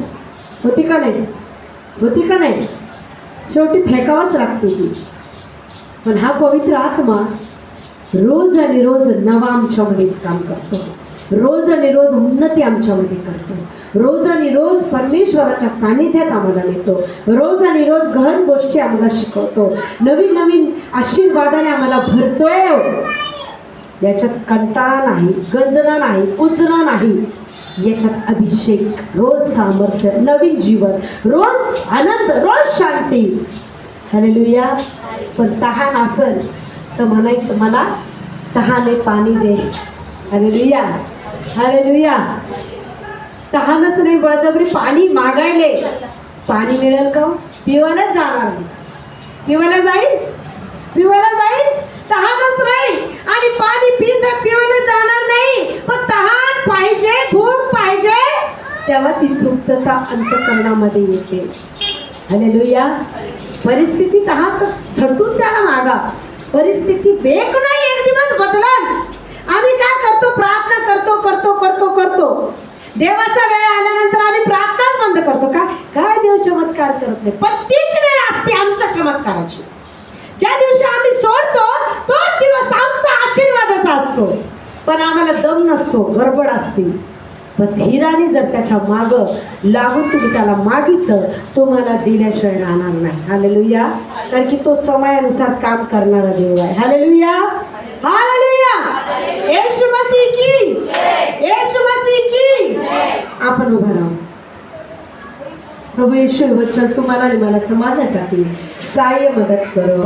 होती का नाही? होती का नाही? शेवटी फेकावाच लागते ती. पण हा पवित्र आत्मा रोज आणि रोज नवा आमच्यामध्येच काम करतो, रोज आणि रोज उन्नती आमच्यामध्ये करतो, रोज आणि रोज परमेश्वराच्या सानिध्यात आम्हाला नेतो, रोज आणि रोज गहन गोष्टी आम्हाला शिकवतो, नवीन नवीन आशीर्वादाने आम्हाला भरतो. याच्यात कंटाळा नाही, गंजना नाही, कुजणं नाही. याच्यात अभिषेक, रोज सामर्थ्य, नवीन जीवन, रोज आनंद, रोज शांती. हालेलुया. पण तहान असेल तर म्हणायचं मला तहाने पाणी दे. हालेलुया. हालेलुया. तहानच नाही, बळजबरी पाणी मागायले. पाणी मिळेल का? पिवायलाच जाणार नाही. पिवायला जाईल, पिवायला जाईल, तहानच नाही आणि पाणी पिवायला जाणार नाही. पण तहान पाहिजे, भूक पाहिजे, तेव्हा ती तृप्तता अंतःकरणामध्ये येते. हालेलुया. परिस्थिती तहान थटून त्याला मागा. परिस्थिती बेक नाही, एक दिवस बदलल. आम्ही काय करतो? प्रार्थना करतो करतो करतो करतो. देवाचा वेळ आल्यानंतर आम्ही प्रार्थनाच बंद करतो. काय देव चमत्कार करत नाही. पण तीच वेळ असते आमच्या चमत्काराची. ज्या दिवशी आम्ही सोडतो तोच दिवस आमचा आशीर्वादाचा असतो. पण आम्हाला दम नसतो, गडबड असते. पण धीराने जर त्याच्या मागं लागून तुम्ही त्याला मागितलं, तुम्हाला दिल्याशिवाय राहणार नाही. हालेलुया. कारण की तो समयानुसार काम करणारा देव आहे. हालेलुया. हालेलुया. येशू मसीह की, येशू मसीह की. आपण उभं राहू. प्रभू येशू वचन तुम्हाला आणि मला समाजासाठी सहाय्य मदत करो.